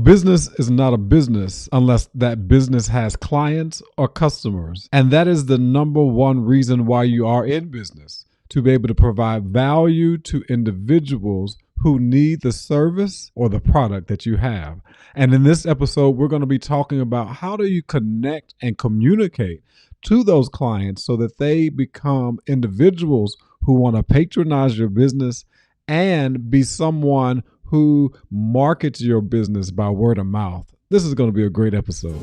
business is not a business unless that business has clients or customers. And that is the number one reason why you are in business, to be able to provide value to individuals who need the service or the product that you have. And in this episode, we're going to be talking about how do you connect and communicate to those clients so that they become individuals who want to patronize your business and be someone who markets your business by word of mouth. This is going to be a great episode.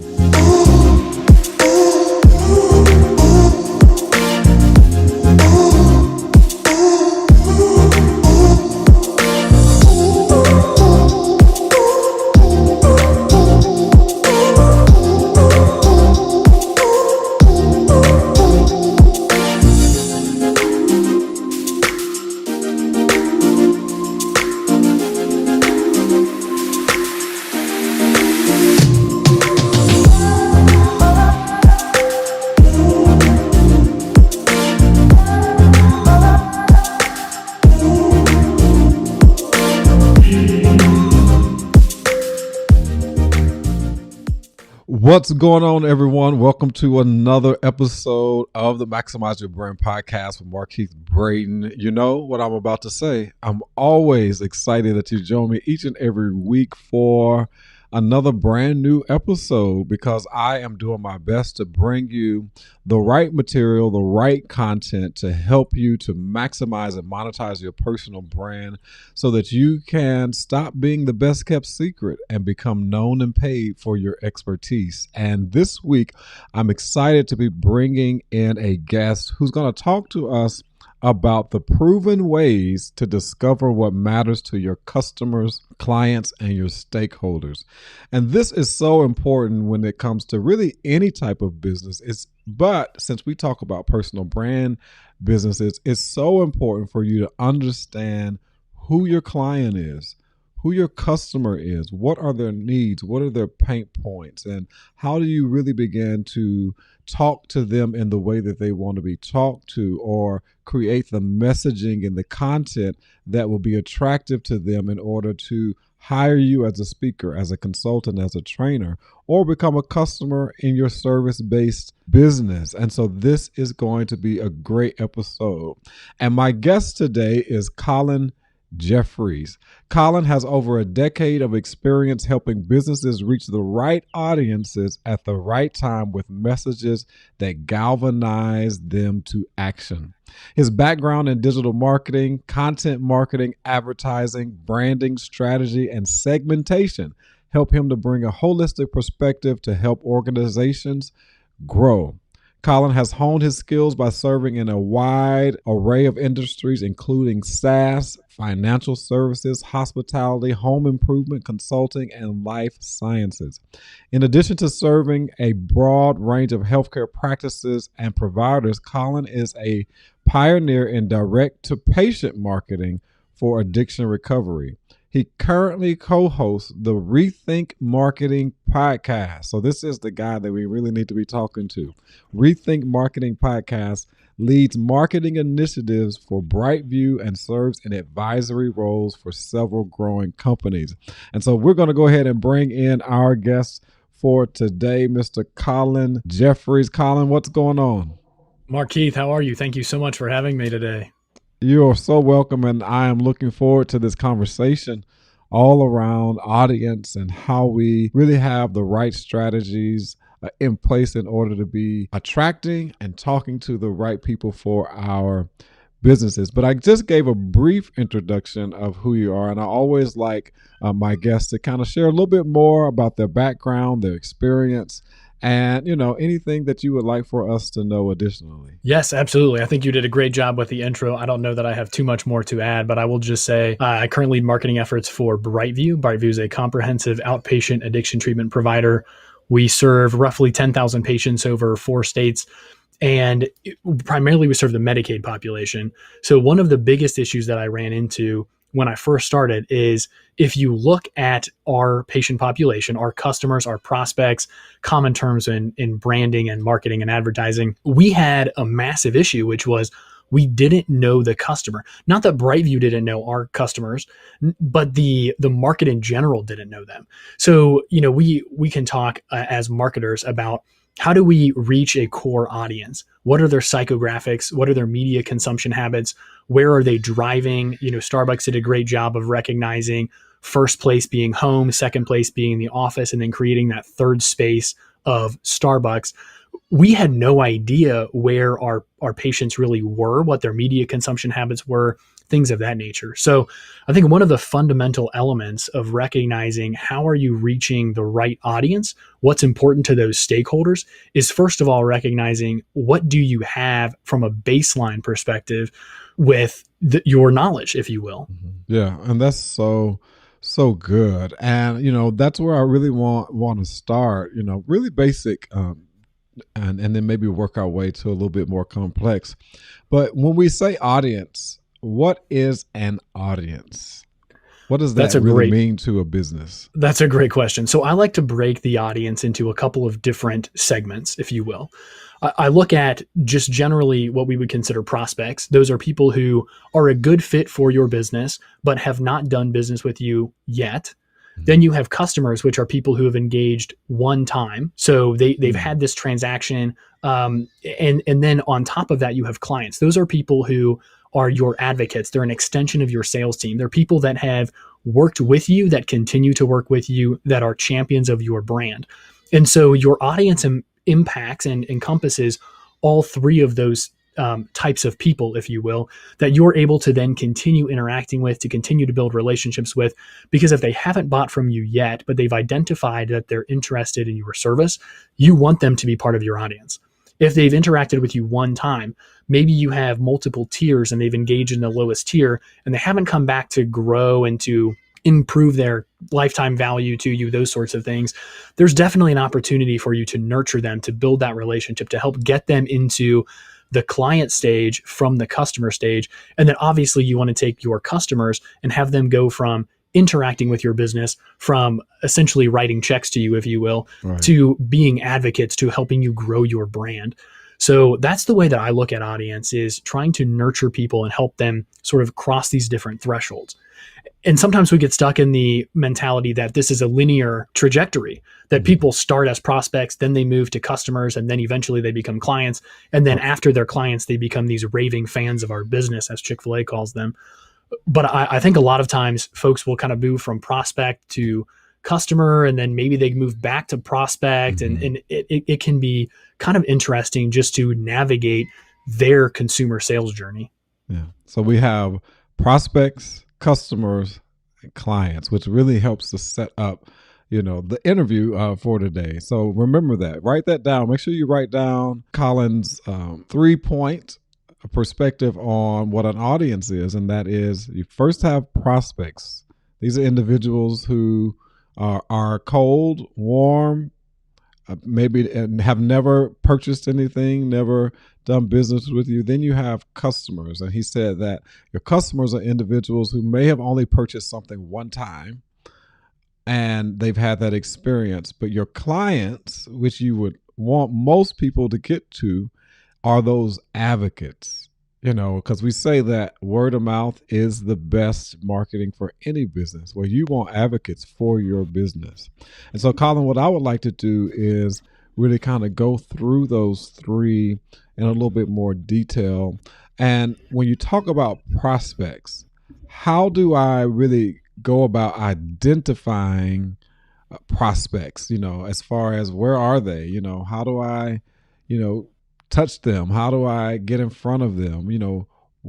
What's going on, everyone? Welcome to another episode of the Maximize Your Brand podcast with Markeith, Braden. You know what I'm about to say. I'm always excited that you join me each and every week for another brand new episode because I am doing my best to bring you the right material, the right content to help you to maximize and monetize your personal brand so that you can stop being the best kept secret and become known and paid for your expertise. And this week, I'm excited to be bringing in a guest who's going to talk to us about the proven ways to discover what matters to your customers, clients, and your stakeholders. And this is so important when it comes to really any type of business. But since we talk about personal brand businesses, it's so important for you to understand who your client is, who your customer is, what are their needs, what are their pain points, and how do you really begin to talk to them in the way that they want to be talked to, or create the messaging and the content that will be attractive to them in order to hire you as a speaker, as a consultant, as a trainer, or become a customer in your service-based business. And so this is going to be a great episode. And my guest today is Colin Jeffries. Colin has over a decade of experience helping businesses reach the right audiences at the right time with messages that galvanize them to action. His background in digital marketing, content marketing, advertising, branding, strategy, and segmentation help him to bring a holistic perspective to help organizations grow. Colin has honed his skills by serving in a wide array of industries, including SaaS, financial services, hospitality, home improvement, consulting, and life sciences. In addition to serving a broad range of healthcare practices and providers, Colin is a pioneer in direct-to-patient marketing for addiction recovery. He currently co-hosts the Rethink Marketing podcast. So this is the guy that we really need to be talking to. Rethink Marketing podcast leads marketing initiatives for Brightview and serves in advisory roles for several growing companies. And so we're going to go ahead and bring in our guest for today, Mr. Colin Jeffries. Colin, what's going on? Markeith, how are you? Thank you so much for having me today. You are so welcome, and I am looking forward to this conversation all around audience and how we really have the right strategies in place in order to be attracting and talking to the right people for our businesses. But I just gave a brief introduction of who you are, and I always like my guests to kind of share a little bit more about their background, their experience, and, you know, anything that you would like for us to know additionally. Yes, absolutely. I think you did a great job with the intro. I don't know that I have too much more to add, but I will just say I currently lead marketing efforts for Brightview. Brightview is a comprehensive outpatient addiction treatment provider. We serve roughly 10,000 patients over 4 states, and primarily we serve the Medicaid population. So one of the biggest issues that I ran into when I first started is if you look at our patient population, our customers, our prospects, common terms in branding and marketing and advertising, we had a massive issue, which was we didn't know the customer. Not that Brightview didn't know our customers, but the market in general didn't know them. So, we can talk as marketers about how do we reach a core audience? What are their psychographics? What are their media consumption habits? Where are they driving? Starbucks did a great job of recognizing first place being home, second place being the office, and then creating that third space of Starbucks. We had no idea where our patients really were, what their media consumption habits were, things of that nature. So I think one of the fundamental elements of recognizing how are you reaching the right audience, what's important to those stakeholders, is first of all recognizing what do you have from a baseline perspective with your knowledge, if you will. Yeah, and that's so good. And that's where I really want to start, really basic, and then maybe work our way to a little bit more complex. But when we say audience, what is an audience? What does that really mean to a business? That's a great question. So I like to break the audience into a couple of different segments, if you will. I look at just generally what we would consider prospects. Those are people who are a good fit for your business, but have not done business with you yet. Then you have customers, which are people who have engaged one time. So they've had this transaction. And then on top of that, you have clients. Those are people who are your advocates. They're an extension of your sales team. They're people that have worked with you, that continue to work with you, that are champions of your brand. And so your audience impacts and encompasses all three of those types of people, if you will, that you're able to then continue interacting with, to continue to build relationships with. Because if they haven't bought from you yet, but they've identified that they're interested in your service, you want them to be part of your audience. If they've interacted with you one time, maybe you have multiple tiers and they've engaged in the lowest tier and they haven't come back to grow and to improve their lifetime value to you, those sorts of things. There's definitely an opportunity for you to nurture them, to build that relationship, to help get them into the client stage from the customer stage. And then obviously you want to take your customers and have them go from interacting with your business, from essentially writing checks to you, if you will, right, to being advocates, to helping you grow your brand. So that's the way that I look at audience, is trying to nurture people and help them sort of cross these different thresholds. And sometimes we get stuck in the mentality that this is a linear trajectory, that people start as prospects, then they move to customers, and then eventually they become clients. And then after they're clients, they become these raving fans of our business, as Chick-fil-A calls them. But I think a lot of times folks will kind of move from prospect to customer, and then maybe they move back to prospect. And it can be kind of interesting just to navigate their consumer sales journey. Yeah. So we have prospects, customers, and clients, which really helps to set up, the interview for today. So remember that. Write that down. Make sure you write down Colin's 3-point perspective on what an audience is, and that is, you first have prospects. These are individuals who are cold, warm, maybe and have never purchased anything, never done business with you. Then you have customers, and he said that your customers are individuals who may have only purchased something one time and they've had that experience. But your clients, which you would want most people to get to, are those advocates, because we say that word of mouth is the best marketing for any business, where you want advocates for your business. And so, Colin, what I would like to do is really kind of go through those three in a little bit more detail. And when you talk about prospects, how do I really go about identifying prospects, as far as where are they, how do I, touch them? How do I get in front of them?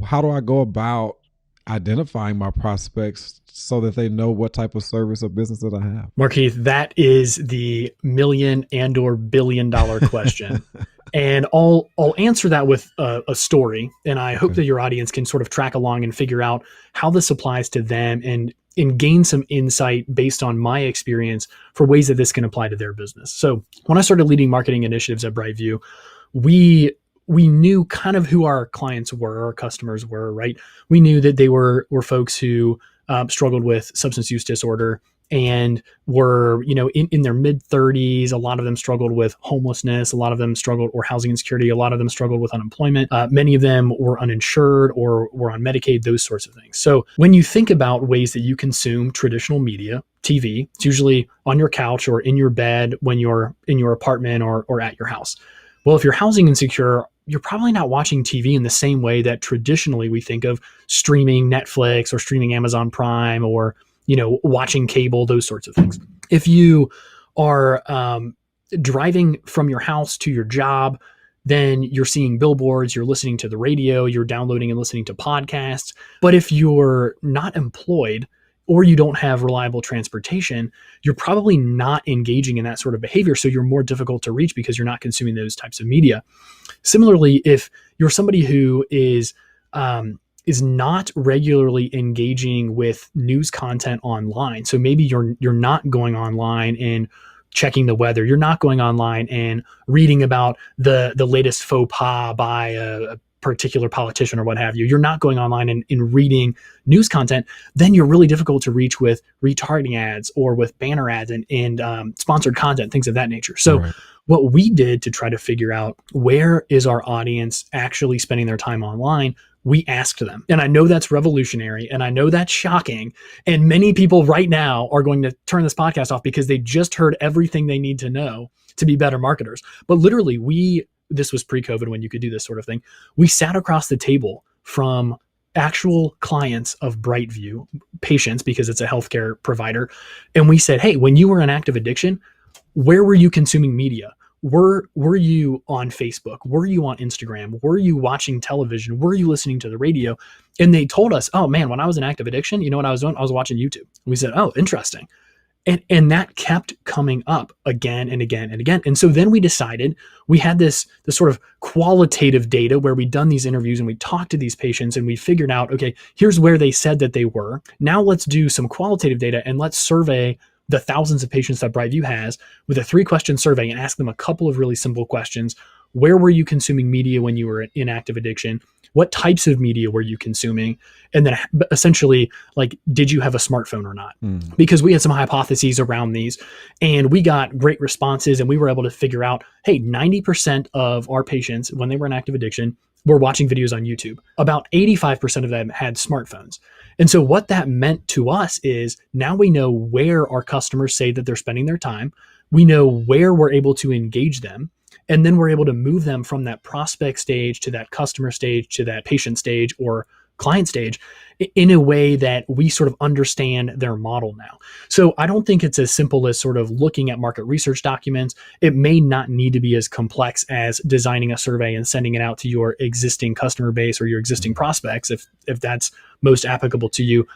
How do I go about identifying my prospects so that they know what type of service or business that I have? Markeith, that is the $1,000,000 and/or $1 billion question. And I'll answer that with a story. And I hope that your audience can sort of track along and figure out how this applies to them and gain some insight based on my experience for ways that this can apply to their business. So when I started leading marketing initiatives at Brightview, we knew kind of who our clients were, our customers were, right? We knew that they were folks who struggled with substance use disorder. and were, in their mid 30s. A lot of them struggled with homelessness. A lot of them struggled or housing insecurity. A lot of them struggled with unemployment. Many of them were uninsured or were on Medicaid, those sorts of things. So when you think about ways that you consume traditional media, TV, it's usually on your couch or in your bed when you're in your apartment or at your house. Well, if you're housing insecure, you're probably not watching TV in the same way that traditionally we think of streaming Netflix or streaming Amazon Prime or watching cable, those sorts of things. If you are driving from your house to your job, then you're seeing billboards, you're listening to the radio, you're downloading and listening to podcasts. But if you're not employed or you don't have reliable transportation, you're probably not engaging in that sort of behavior. So you're more difficult to reach because you're not consuming those types of media. Similarly, if you're somebody who is not regularly engaging with news content online. So maybe you're not going online and checking the weather. You're not going online and reading about the latest faux pas by a particular politician or what have you. You're not going online and reading news content. Then you're really difficult to reach with retargeting ads or with banner ads and sponsored content, things of that nature. So right. What we did to try to figure out where is our audience actually spending their time online, we asked them. And I know that's revolutionary and I know that's shocking. And many people right now are going to turn this podcast off because they just heard everything they need to know to be better marketers. But literally this was pre-COVID when you could do this sort of thing. We sat across the table from actual clients of Brightview, patients, because it's a healthcare provider. And we said, hey, when you were in active addiction, where were you consuming media? Were you on Facebook? Were you on Instagram? Were you watching television? Were you listening to the radio? And they told us, oh man, when I was in active addiction, you know what I was doing? I was watching YouTube. We said, oh, interesting. And that kept coming up again and again and again. And so then we decided, we had this sort of qualitative data where we'd done these interviews and we talked to these patients and we figured out, okay, here's where they said that they were. Now let's do some qualitative data and let's survey the thousands of patients that Brightview has with a 3-question survey and ask them a couple of really simple questions. Where were you consuming media when you were in active addiction? What types of media were you consuming? And then essentially, like, did you have a smartphone or not? Because we had some hypotheses around these and we got great responses and we were able to figure out, hey, 90% of our patients, when they were in active addiction, were watching videos on YouTube. About 85% of them had smartphones. And so what that meant to us is now we know where our customers say that they're spending their time. We know where we're able to engage them. And then we're able to move them from that prospect stage to that customer stage to that patient stage or client stage in a way that we sort of understand their model now. So I don't think it's as simple as sort of looking at market research documents. It may not need to be as complex as designing a survey and sending it out to your existing customer base or your existing prospects, if that's most applicable to you.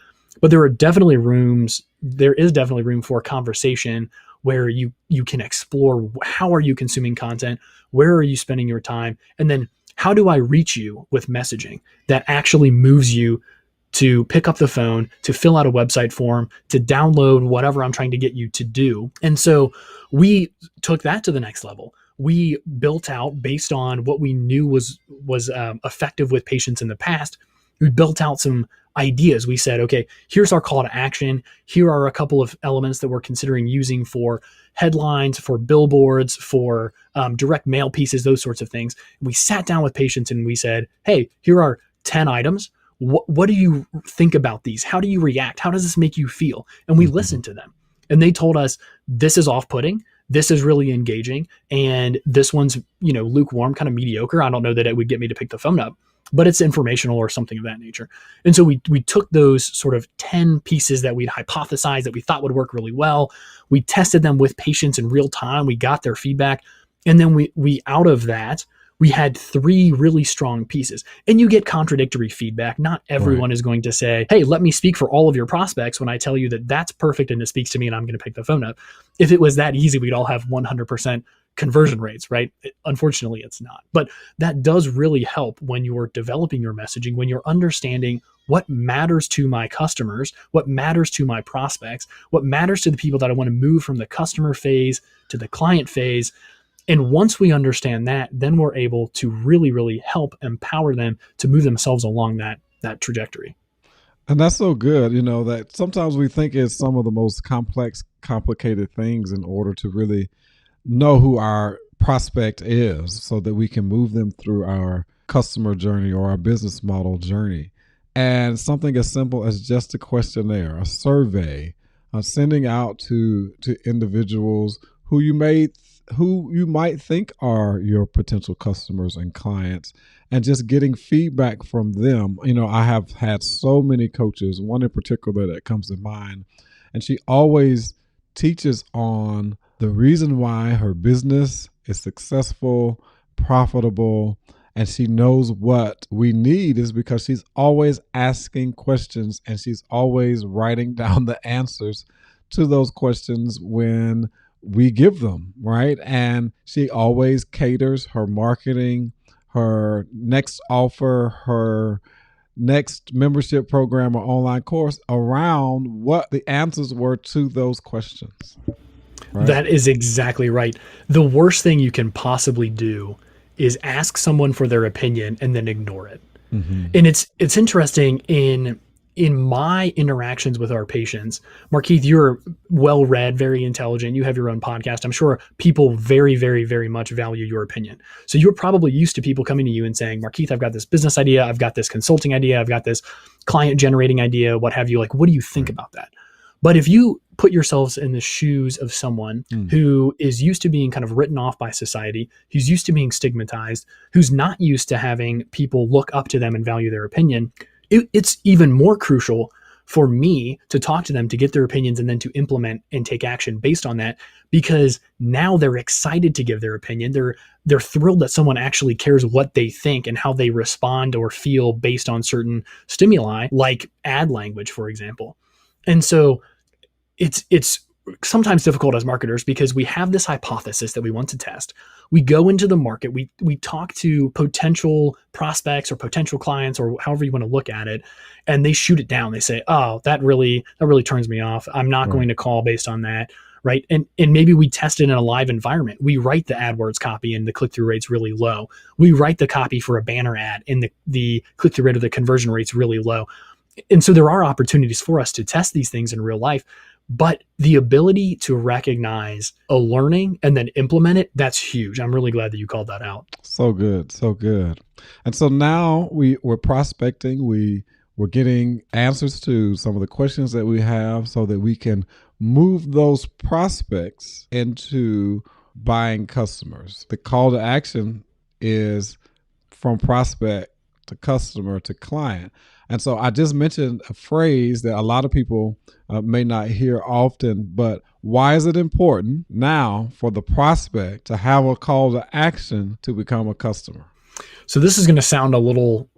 But there is definitely room for conversation where you can explore how are you consuming content, where are you spending your time, and then how do I reach you with messaging that actually moves you to pick up the phone, to fill out a website form, to download whatever I'm trying to get you to do. And so we took that to the next level. We built out based on what we knew was effective with patients in the past. We built out some ideas. We said, okay, here's our call to action. Here are a couple of elements that we're considering using for headlines, for billboards, for direct mail pieces, those sorts of things. We sat down with patients and we said, hey, here are 10 items. What do you think about these? How do you react? How does this make you feel? And we listened to them. And they told us, this is off-putting. This is really engaging. And this one's, lukewarm, kind of mediocre. I don't know that it would get me to pick the phone up, but it's informational or something of that nature. And so we took those sort of 10 pieces that we'd hypothesized that we thought would work really well. We tested them with patients in real time. We got their feedback. And then we out of that, we had 3 really strong pieces. And you get contradictory feedback. Not everyone is going to say, hey, let me speak for all of your prospects when I tell you that that's perfect and it speaks to me and I'm going to pick the phone up. If it was that easy, we'd all have 100% conversion rates, right? Unfortunately, it's not. But that does really help when you're developing your messaging, when you're understanding what matters to my customers, what matters to my prospects, what matters to the people that I want to move from the customer phase to the client phase. And once we understand that, then we're able to really, really help empower them to move themselves along that trajectory. And that's so good, that sometimes we think it's some of the most complex, complicated things in order to really know who our prospect is so that we can move them through our customer journey or our business model journey. And something as simple as just a questionnaire, a survey, sending out to individuals who you might think are your potential customers and clients, and just getting feedback from them. I have had so many coaches, one in particular that comes to mind, and she always teaches on the reason why her business is successful, profitable, and she knows what we need is because she's always asking questions and she's always writing down the answers to those questions when we give them, right? And she always caters her marketing, her next offer, her next membership program or online course around what the answers were to those questions. Right? That is exactly right. The worst thing you can possibly do is ask someone for their opinion and then ignore it. Mm-hmm. And it's interesting in my interactions with our patients. Markeith, you're well read, very intelligent. You have your own podcast. I'm sure people very, very, very much value your opinion. So you're probably used to people coming to you and saying, Markeith, I've got this business idea. I've got this consulting idea. I've got this client generating idea, what have you. Like, what do you think about that? But if you put yourselves in the shoes of someone who is used to being kind of written off by society, who's used to being stigmatized, who's not used to having people look up to them and value their opinion, it's even more crucial for me to talk to them, to get their opinions and then to implement and take action based on that, because now they're excited to give their opinion. They're thrilled that someone actually cares what they think and how they respond or feel based on certain stimuli, like ad language, for example. And so it's sometimes difficult as marketers because we have this hypothesis that we want to test. We go into the market, we talk to potential prospects or potential clients or however you want to look at it, and they shoot it down. They say, oh, that really turns me off. I'm not going to call based on that. Right. And maybe we test it in a live environment. We write the AdWords copy and the click-through rate's really low. We write the copy for a banner ad and the click-through rate or the conversion rate's really low. And so there are opportunities for us to test these things in real life, but the ability to recognize a learning and then implement it, that's huge. I'm really glad that you called that out. So good. So good. And so now we're prospecting. We're getting answers to some of the questions that we have so that we can move those prospects into buying customers. The call to action is from prospect to customer to client. And so I just mentioned a phrase that a lot of people may not hear often, but why is it important now for the prospect to have a call to action to become a customer? So this is going to sound a little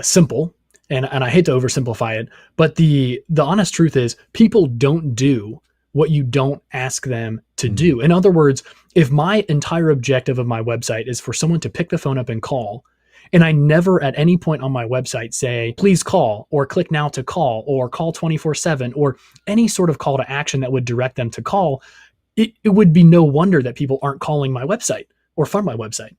simple, and I hate to oversimplify it, but the honest truth is people don't do what you don't ask them to do. In other words, if my entire objective of my website is for someone to pick the phone up and call, and I never at any point on my website say, please call, or click now to call, or call 24/7, or any sort of call to action that would direct them to call, it would be no wonder that people aren't calling my website or from my website.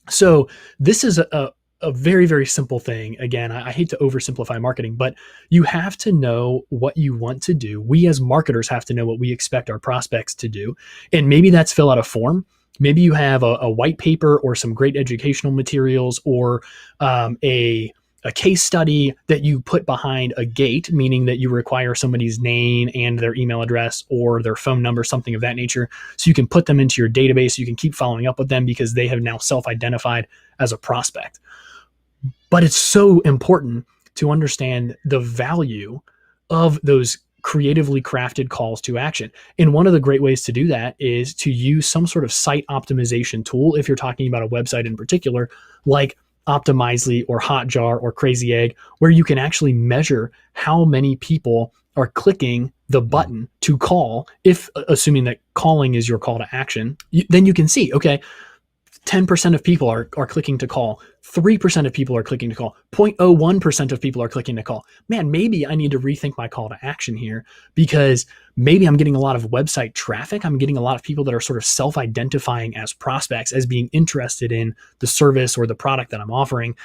So this is a very, very simple thing. Again, I hate to oversimplify marketing, but you have to know what you want to do. We as marketers have to know what we expect our prospects to do. And maybe that's fill out a form. Maybe you have a white paper or some great educational materials or a case study that you put behind a gate, meaning that you require somebody's name and their email address or their phone number, something of that nature. So you can put them into your database. You can keep following up with them because they have now self-identified as a prospect. But it's so important to understand the value of those creatively crafted calls to action. And one of the great ways to do that is to use some sort of site optimization tool. If you're talking about a website in particular, like Optimizely or Hotjar or Crazy Egg, where you can actually measure how many people are clicking the button to call, if assuming that calling is your call to action, then you can see, okay, 10% of people are clicking to call. 3% of people are clicking to call. 0.01% of people are clicking to call. Man, maybe I need to rethink my call to action here because maybe I'm getting a lot of website traffic. I'm getting a lot of people that are sort of self-identifying as prospects, as being interested in the service or the product that I'm offering.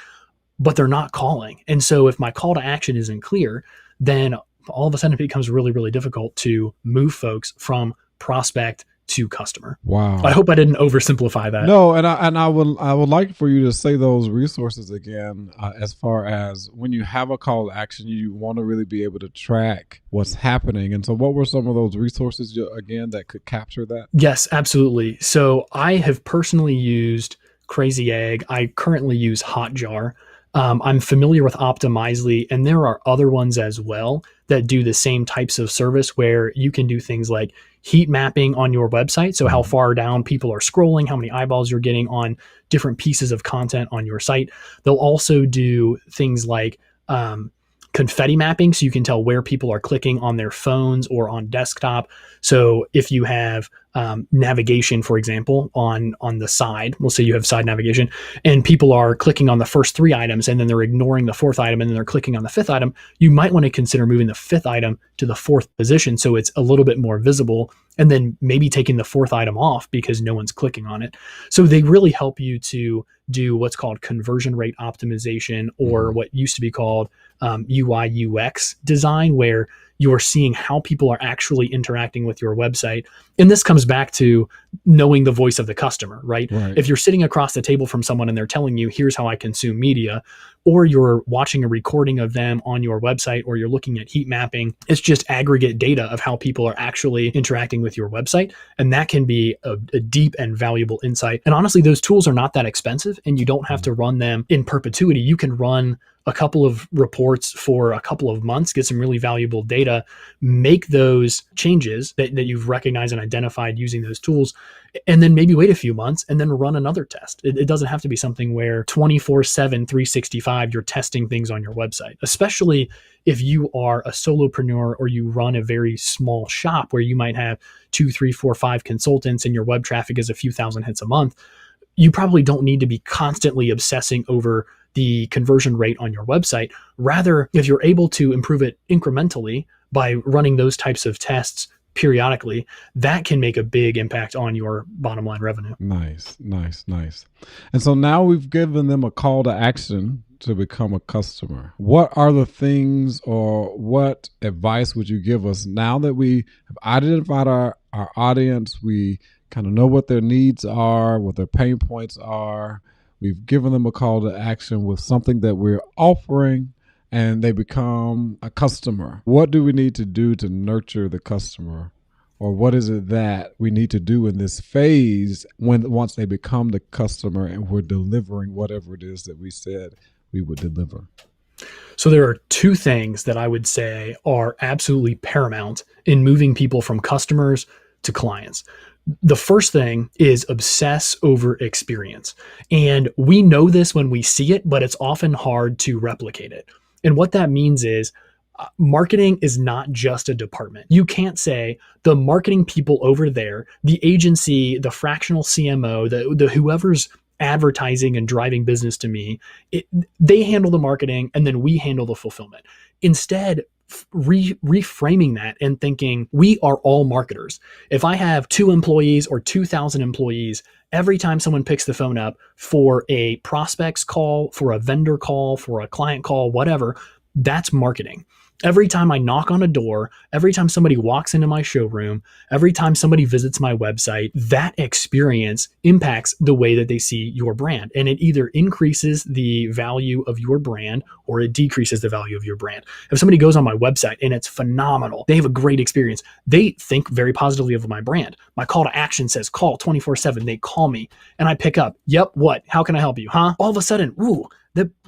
but they're not calling. And so if my call to action isn't clear, then all of a sudden it becomes really, really difficult to move folks from prospect to customer. Wow. I hope I didn't oversimplify that. No, and I would like for you to say those resources again. As far as when you have a call to action, you want to really be able to track what's happening. And so, what were some of those resources again that could capture that? Yes, absolutely. So I have personally used Crazy Egg. I currently use Hotjar. I'm familiar with Optimizely, and there are other ones as well that do the same types of service where you can do things like heat mapping on your website. So how far down people are scrolling, how many eyeballs you're getting on different pieces of content on your site. They'll also do things like confetti mapping, so you can tell where people are clicking on their phones or on desktop. So if you have navigation, for example, on the side, we'll say you have side navigation, and people are clicking on the first 3 items, and then they're ignoring the 4th item, and then they're clicking on the 5th item, you might want to consider moving the 5th item to the 4th position so it's a little bit more visible, and then maybe taking the 4th item off because no one's clicking on it. So they really help you to do what's called conversion rate optimization, or what used to be called UI UX design, where you're seeing how people are actually interacting with your website. And this comes back to knowing the voice of the customer, right? If you're sitting across the table from someone and they're telling you, here's how I consume media, or you're watching a recording of them on your website, or you're looking at heat mapping, it's just aggregate data of how people are actually interacting with your website. And that can be a deep and valuable insight. And honestly, those tools are not that expensive, and you don't have to run them in perpetuity. You can run a couple of reports for a couple of months, get some really valuable data, make those changes that you've recognized and identified using those tools, and then maybe wait a few months and then run another test. It doesn't have to be something where 24/7, 365, you're testing things on your website, especially if you are a solopreneur or you run a very small shop where you might have 2, 3, 4, 5 consultants and your web traffic is a few thousand hits a month. You probably don't need to be constantly obsessing over the conversion rate on your website. Rather, if you're able to improve it incrementally by running those types of tests periodically, that can make a big impact on your bottom line revenue. Nice. And so now we've given them a call to action to become a customer. What are the things, or what advice would you give us now that we have identified our audience? We kind of know what their needs are, what their pain points are. We've given them a call to action with something that we're offering, and they become a customer. What do we need to do to nurture the customer? Or what is it that we need to do in this phase once they become the customer and we're delivering whatever it is that we said we would deliver? So there are 2 things that I would say are absolutely paramount in moving people from customers to clients. The first thing is obsess over experience. And we know this when we see it, but it's often hard to replicate it. And what that means is marketing is not just a department. You can't say the marketing people over there, the agency, the fractional CMO, the whoever's advertising and driving business to me, they handle the marketing and then we handle the fulfillment. Instead, reframing that and thinking we are all marketers. If I have 2 employees or 2,000 employees, every time someone picks the phone up for a prospects call, for a vendor call, for a client call, whatever, that's marketing. Every time I knock on a door, every time somebody walks into my showroom, every time somebody visits my website, that experience impacts the way that they see your brand. And it either increases the value of your brand or it decreases the value of your brand. If somebody goes on my website and it's phenomenal, they have a great experience, they think very positively of my brand. My call to action says call 24/7. They call me and I pick up. Yep, what? How can I help you? Huh? All of a sudden, ooh,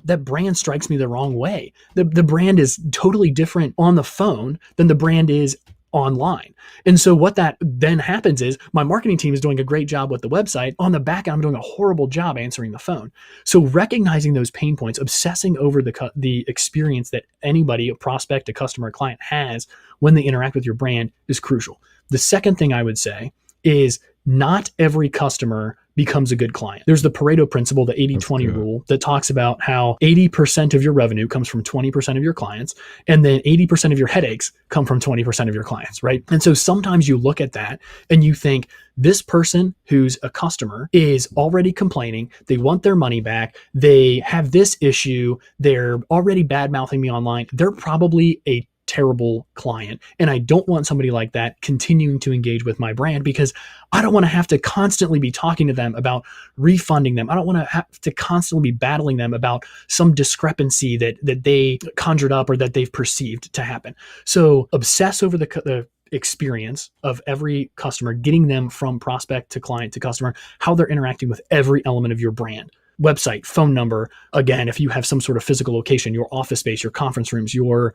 that brand strikes me the wrong way. The brand is totally different on the phone than the brand is online. And so what that then happens is my marketing team is doing a great job with the website. On the back end, I'm doing a horrible job answering the phone. So recognizing those pain points, obsessing over the experience that anybody, a prospect, a customer, a client has when they interact with your brand is crucial. The second thing I would say is not every customer becomes a good client. There's the Pareto principle, the 80-20 rule, that talks about how 80% of your revenue comes from 20% of your clients, and then 80% of your headaches come from 20% of your clients, right? And so sometimes you look at that and you think, this person who's a customer is already complaining. They want their money back. They have this issue. They're already bad mouthing me online. They're probably a terrible client. And I don't want somebody like that continuing to engage with my brand, because I don't want to have to constantly be talking to them about refunding them. I don't want to have to constantly be battling them about some discrepancy that they conjured up or that they've perceived to happen. So obsess over the experience of every customer, getting them from prospect to client to customer, how they're interacting with every element of your brand. Website, phone number, again, if you have some sort of physical location, your office space, your conference rooms, your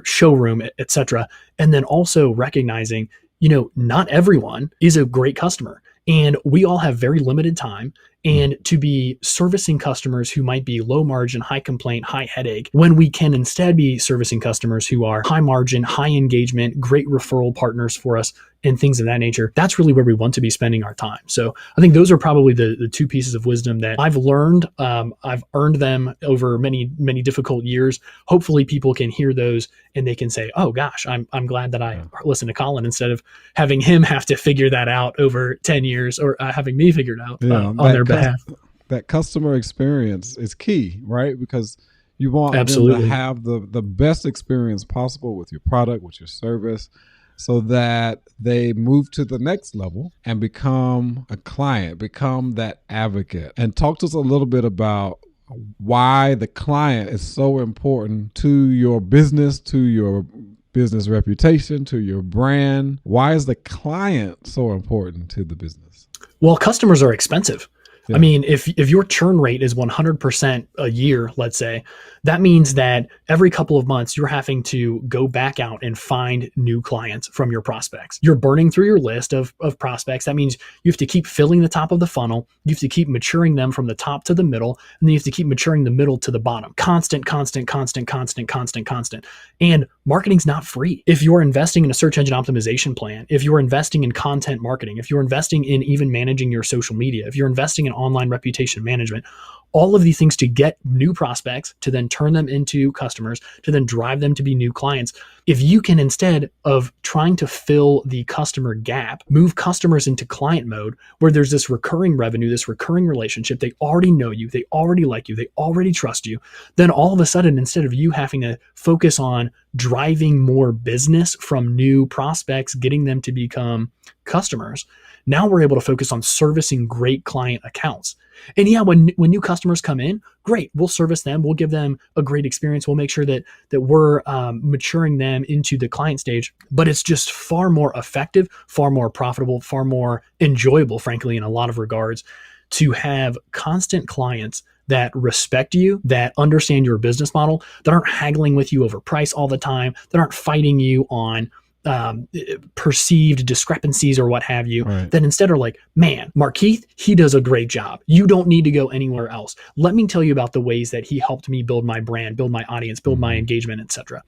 showroom, etc. And then also recognizing, not everyone is a great customer, and we all have very limited time. And to be servicing customers who might be low margin, high complaint, high headache, when we can instead be servicing customers who are high margin, high engagement, great referral partners for us, and things of that nature, that's really where we want to be spending our time. So I think those are probably the two pieces of wisdom that I've learned. I've earned them over many, many difficult years. Hopefully people can hear those and they can say, oh gosh, I'm glad that I listened to Colin, instead of having him have to figure that out over 10 years, or having me figure it out on their behalf. That customer experience is key, right? Because you want them to have the best experience possible with your product, with your service, so that they move to the next level and become a client, become that advocate. And talk to us a little bit about why the client is so important to your business, to your business reputation, to your brand. Why is the client so important to the business? Well, customers are expensive. Yeah. I mean, if your churn rate is 100% a year, let's say, that means that every couple of months you're having to go back out and find new clients from your prospects. You're burning through your list of prospects. That means you have to keep filling the top of the funnel. You have to keep maturing them from the top to the middle, and then you have to keep maturing the middle to the bottom. Constant. And marketing's not free. If you're investing in a search engine optimization plan, if you're investing in content marketing, if you're investing in even managing your social media, if you're investing in online reputation management, all of these things to get new prospects, to then turn them into customers, to then drive them to be new clients. If you can, instead of trying to fill the customer gap, move customers into client mode where there's this recurring revenue, this recurring relationship, they already know you, they already like you, they already trust you, then all of a sudden, instead of you having to focus on driving more business from new prospects, getting them to become customers, now we're able to focus on servicing great client accounts. And yeah, when new customers come in, great, we'll service them. We'll give them a great experience. We'll make sure that we're maturing them into the client stage. But it's just far more effective, far more profitable, far more enjoyable, frankly, in a lot of regards, to have constant clients that respect you, that understand your business model, that aren't haggling with you over price all the time, that aren't fighting you on perceived discrepancies or what have you, right, that instead are like, man, Markeith, he does a great job. You don't need to go anywhere else. Let me tell you about the ways that he helped me build my brand, build my audience, build my engagement, etc.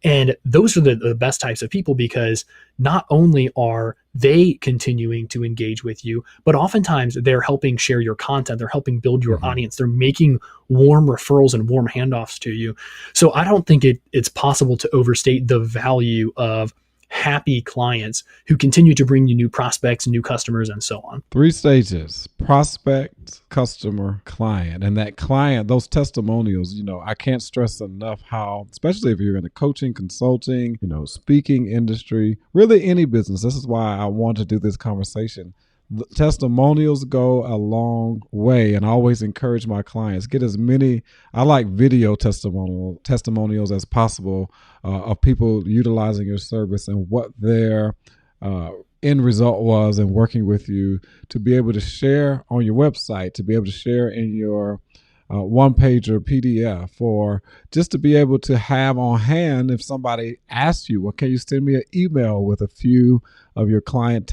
And those are the best types of people, because not only are they continuing to engage with you, but oftentimes they're helping share your content. They're helping build your audience. They're making warm referrals and warm handoffs to you. So I don't think it's possible to overstate the value of happy clients who continue to bring you new prospects, new customers, and so on. 3 stages: prospect, customer, client. And that client, those testimonials, I can't stress enough how, especially if you're in the coaching, consulting, speaking industry, really any business. This is why I want to do this conversation. The testimonials go a long way, and I always encourage my clients, get as many, I like video testimonials as possible of people utilizing your service and what their end result was in working with you, to be able to share on your website, to be able to share in your one-pager PDF, or just to be able to have on hand if somebody asks you, well, can you send me an email with a few of your client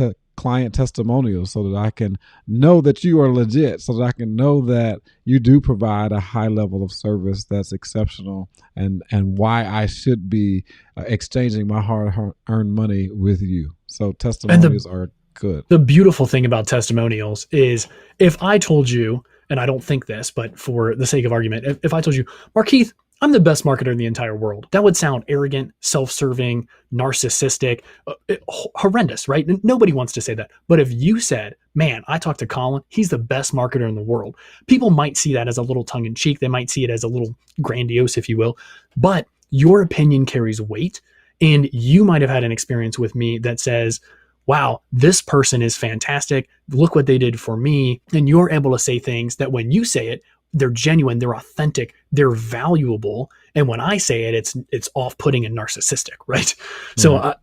testimonials, so that I can know that you are legit, so that I can know that you do provide a high level of service that's exceptional, and why I should be exchanging my hard-earned money with you. So testimonials are Good. The beautiful thing about testimonials is if I told you, and I don't think this, but for the sake of argument, if I told you, Markeith, I'm the best marketer in the entire world, that would sound arrogant, self-serving, narcissistic, horrendous, right? Nobody wants to say that. But if you said, man, I talked to Colin, he's the best marketer in the world, people might see that as a little tongue in cheek. They might see it as a little grandiose, if you will. But your opinion carries weight. And you might have had an experience with me that says, wow, this person is fantastic. Look what they did for me. And you're able to say things that when you say it, they're genuine, they're authentic, they're valuable. And when I say it, it's off-putting and narcissistic, right? So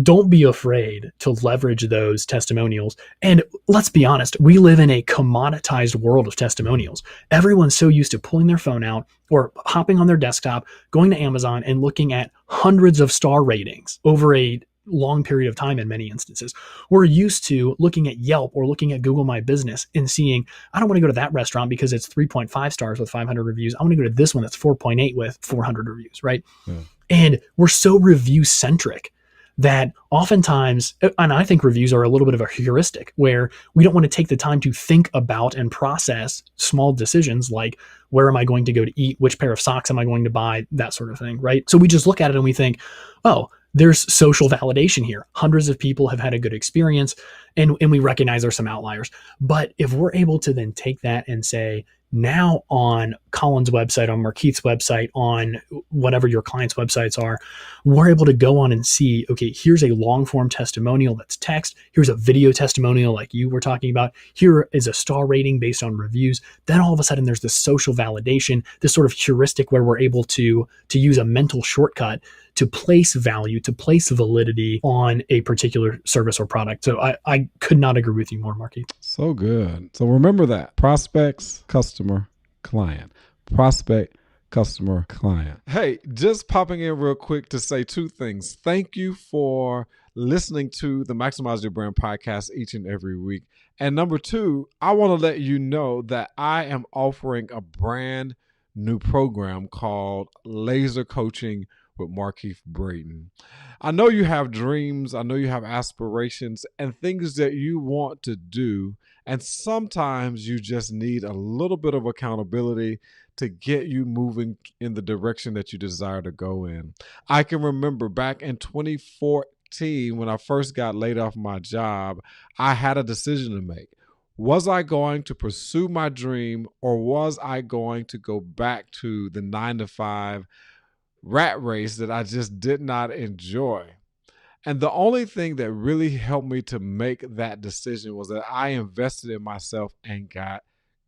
don't be afraid to leverage those testimonials. And let's be honest, we live in a commoditized world of testimonials. Everyone's so used to pulling their phone out or hopping on their desktop, going to Amazon and looking at hundreds of star ratings over a long period of time in many instances. We're used to looking at Yelp or looking at Google My Business and seeing, I don't want to go to that restaurant because it's 3.5 stars with 500 reviews. I want to go to this one that's 4.8 with 400 reviews, right? Yeah. And we're so review centric that oftentimes, and I think reviews are a little bit of a heuristic where we don't want to take the time to think about and process small decisions like, where am I going to go to eat? Which pair of socks am I going to buy? That sort of thing, right? So we just look at it and we think, oh, there's social validation here. Hundreds of people have had a good experience, and we recognize there's some outliers. But if we're able to then take that and say, now on Colin's website, on Markeith's website, on whatever your clients' websites are, we're able to go on and see, okay, here's a long form testimonial that's text. Here's a video testimonial like you were talking about. Here is a star rating based on reviews. Then all of a sudden there's this social validation, this sort of heuristic where we're able to use a mental shortcut to place value, to place validity on a particular service or product. So I could not agree with you more, Markeith. So good. So remember that. Prospects, customer, client. Prospect, customer, client. Hey, just popping in real quick to say two things. Thank you for listening to the Maximize Your Brand podcast each and every week. And number two, I want to let you know that I am offering a brand new program called Laser Coaching with Markeith Braden. I know you have dreams, I know you have aspirations and things that you want to do, and sometimes you just need a little bit of accountability to get you moving in the direction that you desire to go in. I can remember back in 2014 when I first got laid off my job, I had a decision to make. Was I going to pursue my dream, or was I going to go back to the 9-to-5 rat race that I just did not enjoy? And the only thing that really helped me to make that decision was that I invested in myself and got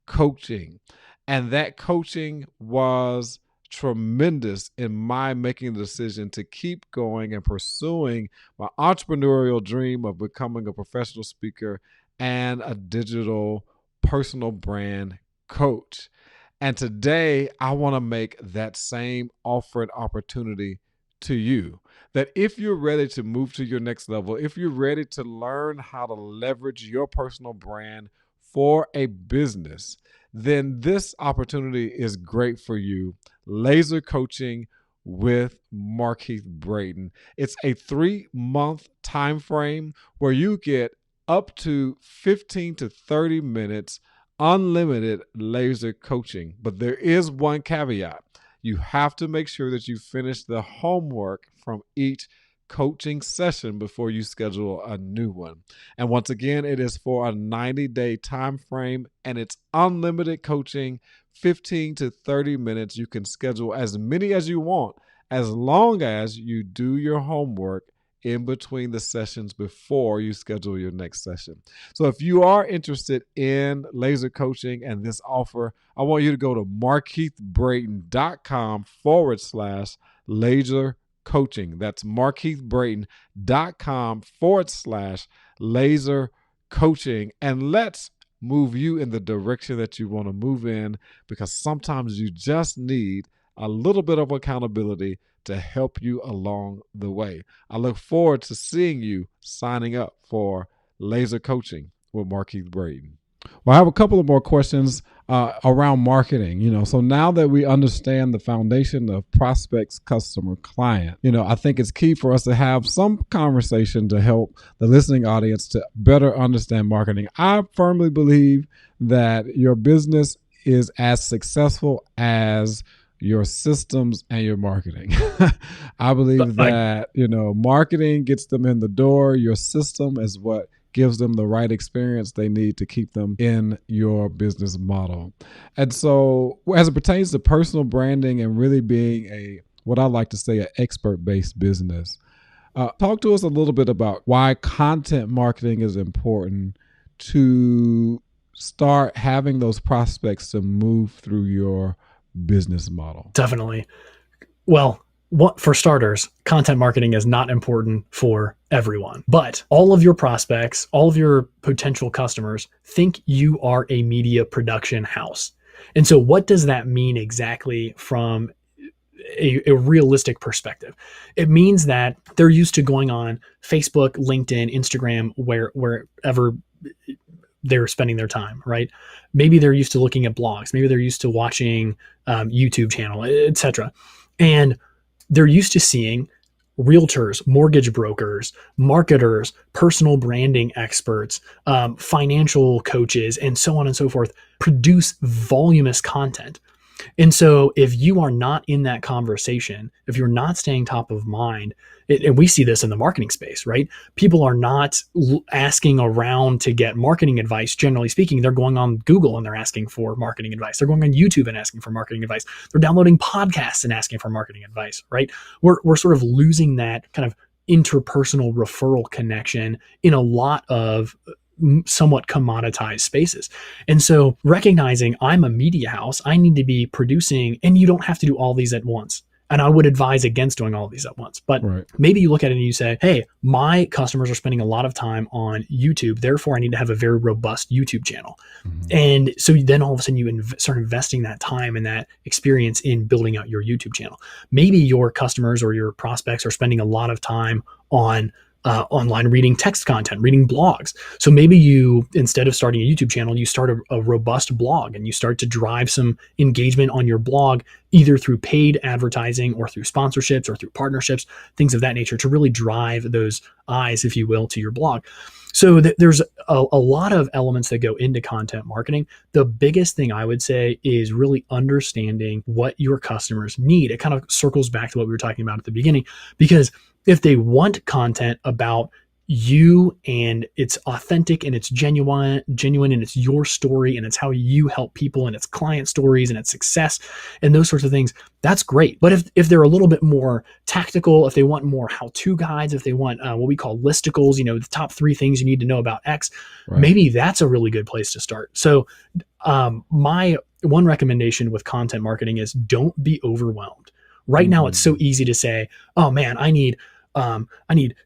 coaching. And that coaching was tremendous in my making the decision to keep going and pursuing my entrepreneurial dream of becoming a professional speaker and a digital personal brand coach. And today, I want to make that same offer and opportunity to you. That if you're ready to move to your next level, if you're ready to learn how to leverage your personal brand for a business, then this opportunity is great for you. Laser Coaching with Markeith Braden. It's a 3-month time frame where you get up to 15 to 30 minutes unlimited laser coaching. But there is one caveat. You have to make sure that you finish the homework from each coaching session before you schedule a new one. And once again, it is for a 90-day time frame, and it's unlimited coaching, 15 to 30 minutes. You can schedule as many as you want, as long as you do your homework in between the sessions before you schedule your next session. So if you are interested in laser coaching and this offer, I want you to go to markeithbraden.com/laser coaching. That's markeithbraden.com/laser coaching. And let's move you in the direction that you want to move in, because sometimes you just need a little bit of accountability to help you along the way. I look forward to seeing you signing up for Laser Coaching with Markeith Braden. Well, I have a couple of more questions around marketing. So now that we understand the foundation of prospects, customer, client, I think it's key for us to have some conversation to help the listening audience to better understand marketing. I firmly believe that your business is as successful as your systems and your marketing. I believe that, marketing gets them in the door. Your system is what gives them the right experience they need to keep them in your business model. And so as it pertains to personal branding and really being what I like to say, an expert-based business, talk to us a little bit about why content marketing is important to start having those prospects to move through your business model. Definitely. Well, for starters, content marketing is not important for everyone, but all of your prospects, all of your potential customers think you are a media production house. And so what does that mean exactly from a realistic perspective? It means that they're used to going on Facebook, LinkedIn, Instagram, wherever they're spending their time, right? Maybe they're used to looking at blogs. Maybe they're used to watching YouTube channel, etc. And they're used to seeing realtors, mortgage brokers, marketers, personal branding experts, financial coaches, and so on and so forth produce voluminous content. And so if you are not in that conversation, if you're not staying top of mind, and we see this in the marketing space, right? People are not asking around to get marketing advice. Generally speaking, they're going on Google and they're asking for marketing advice. They're going on YouTube and asking for marketing advice. They're downloading podcasts and asking for marketing advice, right? We're sort of losing that kind of interpersonal referral connection in a lot of somewhat commoditized spaces. And so recognizing I'm a media house, I need to be producing, and you don't have to do all these at once. And I would advise against doing all of these at once. But maybe you look at it and you say, hey, my customers are spending a lot of time on YouTube. Therefore, I need to have a very robust YouTube channel. Mm-hmm. And so then all of a sudden you start investing that time and that experience in building out your YouTube channel. Maybe your customers or your prospects are spending a lot of time on online reading text content, reading blogs. So maybe you, instead of starting a YouTube channel, you start a robust blog and you start to drive some engagement on your blog, either through paid advertising or through sponsorships or through partnerships, things of that nature, to really drive those eyes, if you will, to your blog. So there's a lot of elements that go into content marketing. The biggest thing I would say is really understanding what your customers need. It kind of circles back to what we were talking about at the beginning, because if they want content about you and it's authentic and it's genuine and it's your story and it's how you help people and it's client stories and it's success and those sorts of things, that's great. But if they're a little bit more tactical, if they want more how-to guides, if they want what we call listicles, the top 3 things you need to know about X, maybe that's a really good place to start. So my one recommendation with content marketing is don't be overwhelmed. Right now, it's so easy to say, oh man, I need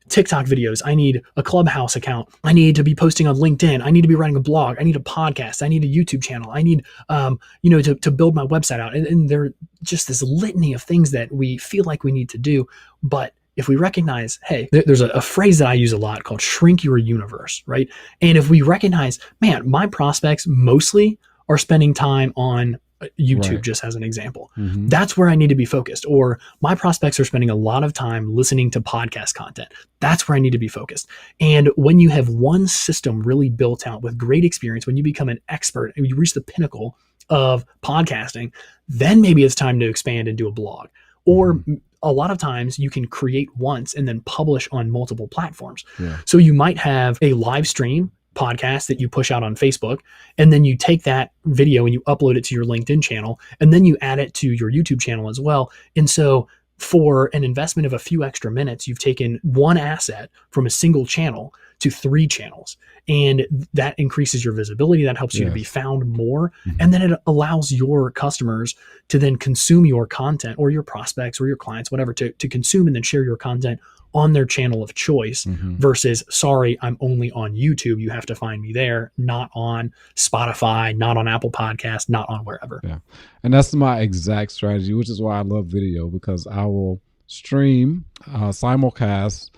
TikTok videos. I need a Clubhouse account. I need to be posting on LinkedIn. I need to be writing a blog. I need a podcast. I need a YouTube channel. I need, to build my website out. And there are just this litany of things that we feel like we need to do. But if we recognize, hey, there's a phrase that I use a lot called shrink your universe, right? And if we recognize, man, my prospects mostly are spending time on YouTube, just as an example. Mm-hmm. That's where I need to be focused. Or my prospects are spending a lot of time listening to podcast content. That's where I need to be focused. And when you have one system really built out with great experience, when you become an expert and you reach the pinnacle of podcasting, then maybe it's time to expand and do a blog. Or a lot of times you can create once and then publish on multiple platforms. Yeah. So you might have a live stream podcast that you push out on Facebook, and then you take that video and you upload it to your LinkedIn channel, and then you add it to your YouTube channel as well. And so for an investment of a few extra minutes, you've taken one asset from a single channel to 3 channels, and that increases your visibility. That helps you to be found more. Mm-hmm. And then it allows your customers to then consume your content, or your prospects or your clients, whatever, to consume and then share your content on their channel of choice, versus, sorry, I'm only on YouTube. You have to find me there, not on Spotify, not on Apple Podcasts, not on wherever. Yeah. And that's my exact strategy, which is why I love video, because I will stream, simulcast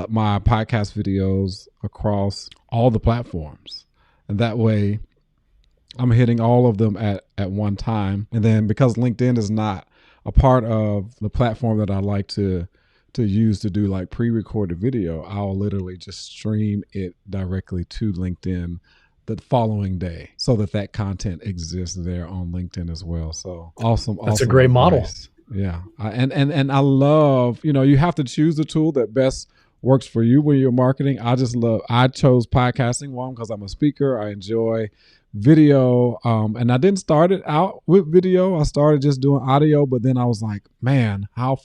my podcast videos across all the platforms. And that way I'm hitting all of them at one time. And then because LinkedIn is not a part of the platform that I like to use to do like pre-recorded video, I'll literally just stream it directly to LinkedIn the following day so that content exists there on LinkedIn as well. So awesome. That's a awesome great model. advice. Yeah. And I love, you have to choose the tool that best works for you when you're marketing. I chose podcasting, one, because I'm a speaker. I enjoy video. And I didn't start it out with video. I started just doing audio, but then I was like, man, how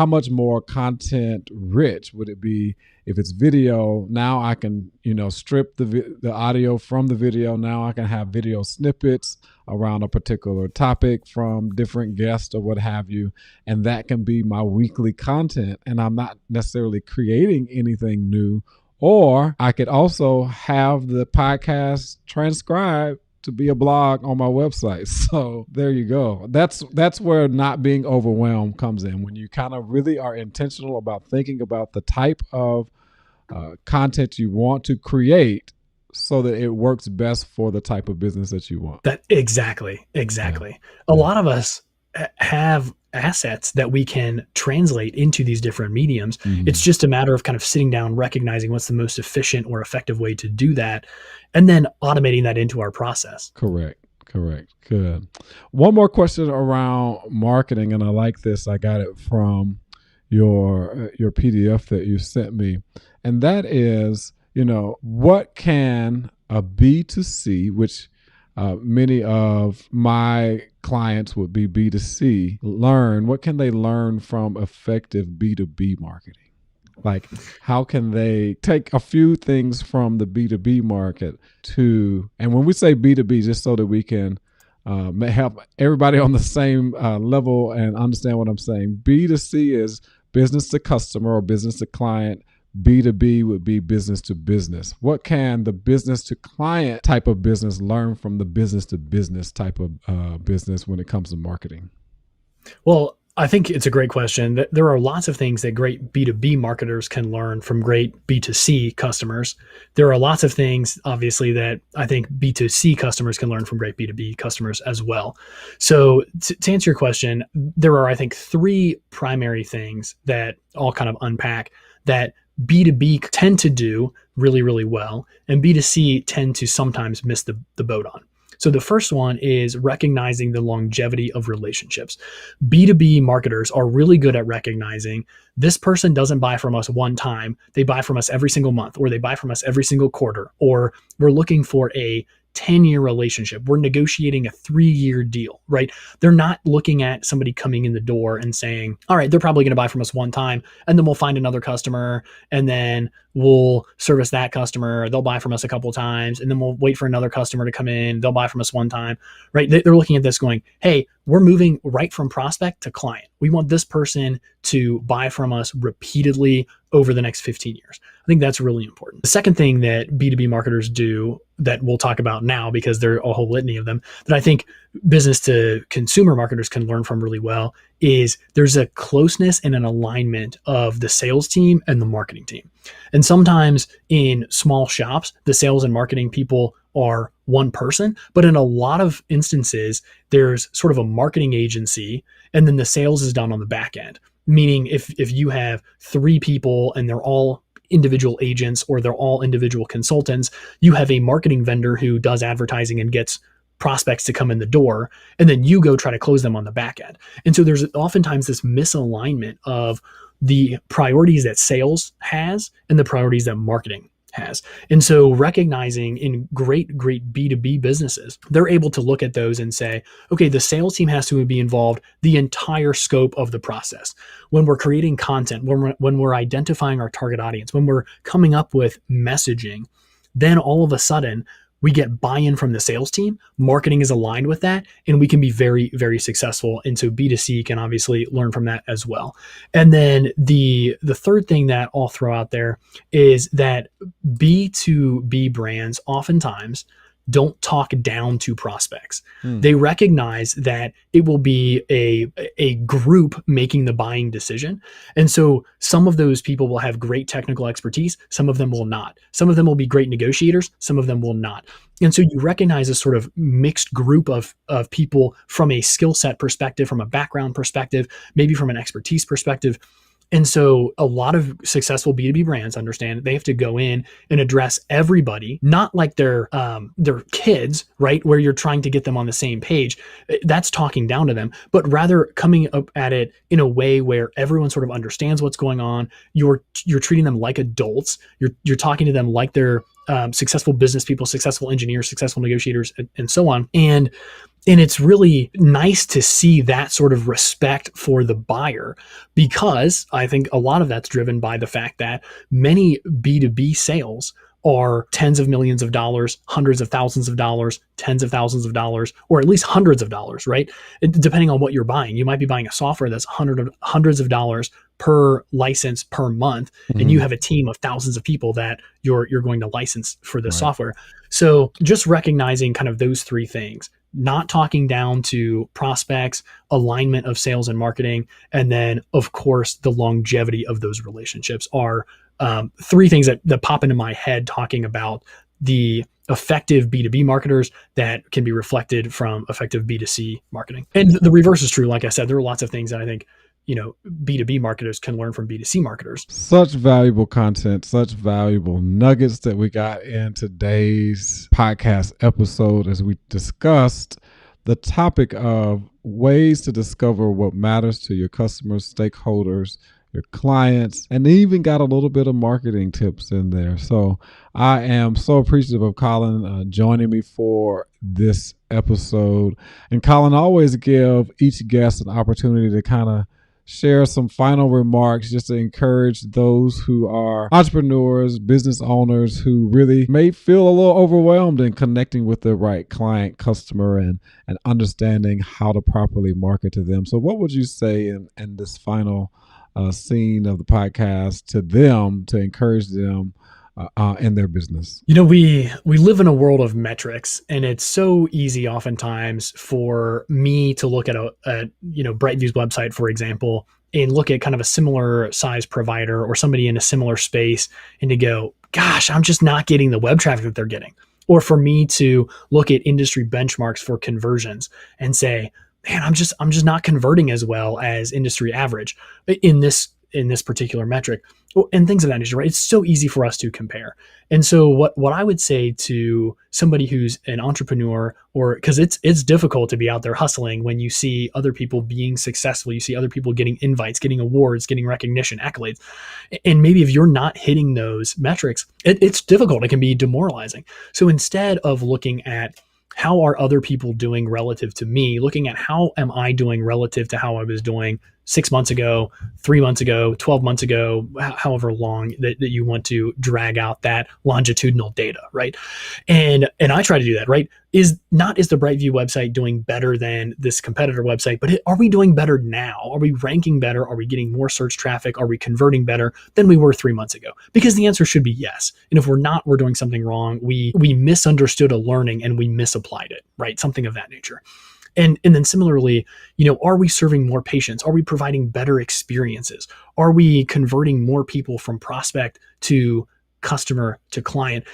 much more content rich would it be if it's video? Now I can, strip the audio from the video. Now I can have video snippets around a particular topic from different guests or what have you. And that can be my weekly content. And I'm not necessarily creating anything new. Or I could also have the podcast transcribed to be a blog on my website. So there you go. That's where not being overwhelmed comes in. When you kind of really are intentional about thinking about the type of content you want to create so that it works best for the type of business that you want. Exactly. Yeah. A lot of us have assets that we can translate into these different mediums. Mm-hmm. It's just a matter of kind of sitting down, recognizing what's the most efficient or effective way to do that, and then automating that into our process. Correct. Good. One more question around marketing, and I like this. I got it from your PDF that you sent me, and that is, what can a B2C, which many of my clients would be B2C, learn? What can they learn from effective B2B marketing? Like, how can they take a few things from the B2B market and when we say B2B, just so that we can have everybody on the same level and understand what I'm saying. B2C is business to customer or business to client. B2B would be business to business. What can the business to client type of business learn from the business to business type of business when it comes to marketing? Well, I think it's a great question. There are lots of things that great B2B marketers can learn from great B2C customers. There are lots of things, obviously, that I think B2C customers can learn from great B2B customers as well. So to answer your question, there are, I think, three primary things that I'll kind of unpack that B2B tend to do really, really well, and B2C tend to sometimes miss the boat on. So the first one is recognizing the longevity of relationships. B2B marketers are really good at recognizing this person doesn't buy from us one time. They buy from us every single month, or they buy from us every single quarter, or we're looking for a 10-year relationship. We're negotiating a 3-year deal, right? They're not looking at somebody coming in the door and saying, all right, they're probably going to buy from us one time, and then we'll find another customer, and then we'll service that customer. They'll buy from us a couple of times, and then we'll wait for another customer to come in. They'll buy from us one time, right? They're looking at this going, hey, we're moving right from prospect to client. We want this person to buy from us repeatedly over the next 15 years. I think that's really important. The second thing that B2B marketers do that we'll talk about now, because there are a whole litany of them, that I think business to consumer marketers can learn from really well, is there's a closeness and an alignment of the sales team and the marketing team. And sometimes in small shops, the sales and marketing people are one person, but in a lot of instances, there's sort of a marketing agency, and then the sales is done on the back end. Meaning if you have 3 people and they're all individual agents, or they're all individual consultants, you have a marketing vendor who does advertising and gets prospects to come in the door, and then you go try to close them on the back end. And so there's oftentimes this misalignment of the priorities that sales has and the priorities that marketing has. And so recognizing in great B2B businesses, they're able to look at those and say, okay, the sales team has to be involved the entire scope of the process. When we're creating content, when we're identifying our target audience, when we're coming up with messaging, then all of a sudden we get buy-in from the sales team, marketing is aligned with that, and we can be very, very successful. And so B2C can obviously learn from that as well. And then the third thing that I'll throw out there is that B2B brands oftentimes don't talk down to prospects. Hmm. They recognize that it will be a group making the buying decision. And so some of those people will have great technical expertise. Some of them will not. Some of them will be great negotiators. Some of them will not. And so you recognize a sort of mixed group of people from a skill set perspective, from a background perspective, maybe from an expertise perspective. And so a lot of successful B2B brands understand they have to go in and address everybody, not like their kids, right? Where you're trying to get them on the same page. That's talking down to them, but rather coming up at it in a way where everyone sort of understands what's going on. You're treating them like adults. You're talking to them like they're successful business people, successful engineers, successful negotiators, and so on. And it's really nice to see that sort of respect for the buyer, because I think a lot of that's driven by the fact that many B2B sales are tens of millions of dollars, hundreds of thousands of dollars, tens of thousands of dollars, or at least hundreds of dollars, right? Depending on what you're buying. You might be buying a software that's hundreds of dollars per license per month, and you have a team of thousands of people that you're going to license for this software. So just recognizing kind of those three things, not talking down to prospects, alignment of sales and marketing, and then of course the longevity of those relationships are three things that pop into my head talking about the effective B2B marketers that can be reflected from effective B2C marketing. And the reverse is true. Like I said, there are lots of things that I think B2B marketers can learn from B2C marketers. Such valuable content, such valuable nuggets that we got in today's podcast episode as we discussed the topic of ways to discover what matters to your customers, stakeholders, your clients, and even got a little bit of marketing tips in there. So I am so appreciative of Colin joining me for this episode. And Colin, always give each guest an opportunity to kind of share some final remarks just to encourage those who are entrepreneurs, business owners who really may feel a little overwhelmed in connecting with the right client, customer, and understanding how to properly market to them. So what would you say in this final scene of the podcast to them to encourage them in their business? We live in a world of metrics, and it's so easy oftentimes for me to look at a Brightview's website, for example, and look at kind of a similar size provider or somebody in a similar space and to go, gosh, I'm just not getting the web traffic that they're getting. Or for me to look at industry benchmarks for conversions and say, man, I'm just not converting as well as industry average in this particular metric, and things of that nature, right? It's so easy for us to compare. And so what I would say to somebody who's an entrepreneur, or because it's difficult to be out there hustling when you see other people being successful, you see other people getting invites, getting awards, getting recognition, accolades. And maybe if you're not hitting those metrics, it's difficult. It can be demoralizing. So instead of looking at how are other people doing relative to me, looking at how am I doing relative to how I was doing 6 months ago, 3 months ago, 12 months ago, however long that you want to drag out that longitudinal data, right? And I try to do that, right? Is the Brightview website doing better than this competitor website, but are we doing better now? Are we ranking better? Are we getting more search traffic? Are we converting better than we were 3 months ago? Because the answer should be yes. And if we're not, we're doing something wrong. We misunderstood a learning and we misapplied it, right? Something of that nature. And then similarly, are we serving more patients? Are we providing better experiences? Are we converting more people from prospect to customer to client?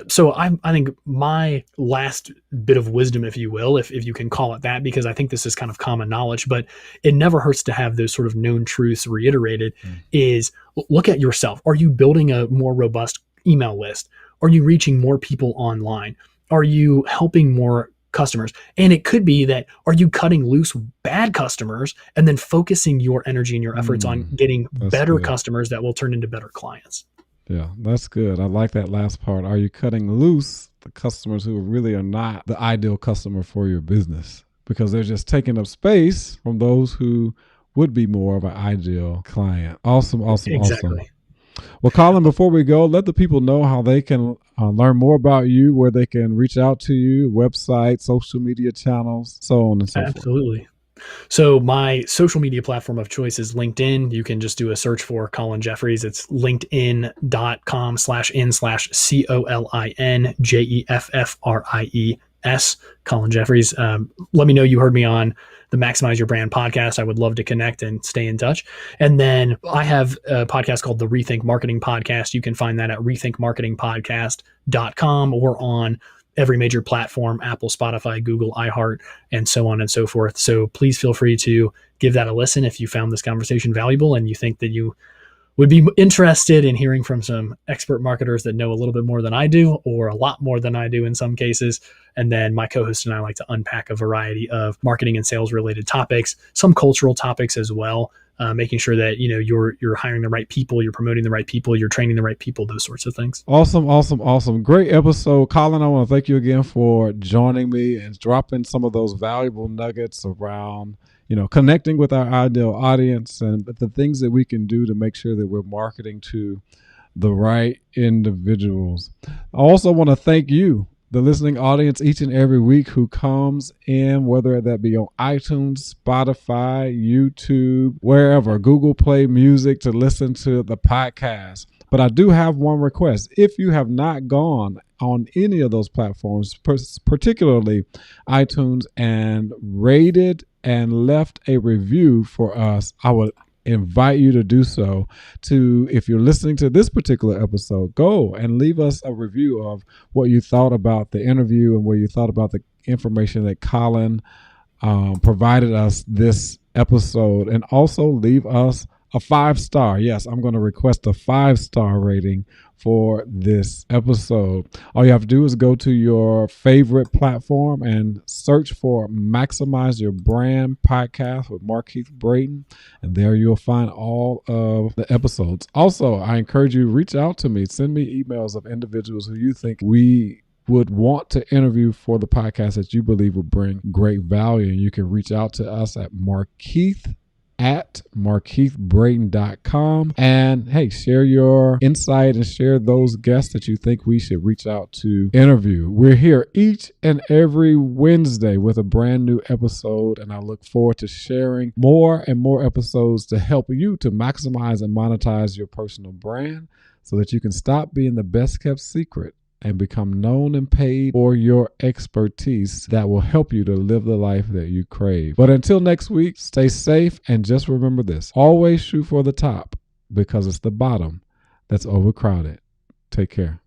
So I think my last bit of wisdom, if you will, if you can call it that, because I think this is kind of common knowledge, but it never hurts to have those sort of known truths reiterated, is look at yourself. Are you building a more robust email list? Are you reaching more people online? Are you helping more customers? And it could be that, are you cutting loose bad customers and then focusing your energy and your efforts on getting better customers that will turn into better clients? Yeah, that's good. I like that last part. Are you cutting loose the customers who really are not the ideal customer for your business because they're just taking up space from those who would be more of an ideal client? Awesome. Exactly. Well, Colin, before we go, let the people know how they can learn more about you, where they can reach out to you, website, social media channels, so on and so forth. Absolutely. So my social media platform of choice is LinkedIn. You can just do a search for Colin Jeffries. It's linkedin.com/n/COLINJEFFRIES, Colin Jeffries. Let me know you heard me on the Maximize Your Brand podcast. I would love to connect and stay in touch. And then I have a podcast called the Rethink Marketing Podcast. You can find that at rethinkmarketingpodcast.com or on every major platform, Apple, Spotify, Google, iHeart, and so on and so forth. So please feel free to give that a listen if you found this conversation valuable and you think that you would be interested in hearing from some expert marketers that know a little bit more than I do, or a lot more than I do in some cases. And then my co-host and I like to unpack a variety of marketing and sales related topics, some cultural topics as well, making sure that you're hiring the right people, you're promoting the right people, you're training the right people, those sorts of things. Awesome. Great episode. Colin, I want to thank you again for joining me and dropping some of those valuable nuggets around connecting with our ideal audience and the things that we can do to make sure that we're marketing to the right individuals. I also want to thank you, the listening audience, each and every week who comes in, whether that be on iTunes, Spotify, YouTube, wherever, Google Play Music, to listen to the podcast. But I do have one request. If you have not gone on any of those platforms, particularly iTunes, and rated and left a review for us, I would invite you to do so. If you're listening to this particular episode, go and leave us a review of what you thought about the interview and what you thought about the information that Colin provided us this episode, and also leave us a 5-star. Yes, I'm going to request a 5-star rating for this episode. All you have to do is go to your favorite platform and search for Maximize Your Brand Podcast with Markeith Braden, and there you'll find all of the episodes. Also, I encourage you to reach out to me. Send me emails of individuals who you think we would want to interview for the podcast that you believe would bring great value. And you can reach out to us at markeith@markeithbraden.com. And hey, share your insight and share those guests that you think we should reach out to interview. We're here each and every Wednesday with a brand new episode, and I look forward to sharing more and more episodes to help you to maximize and monetize your personal brand so that you can stop being the best kept secret and become known and paid for your expertise that will help you to live the life that you crave. But until next week, stay safe, and just remember this: always shoot for the top, because it's the bottom that's overcrowded. Take care.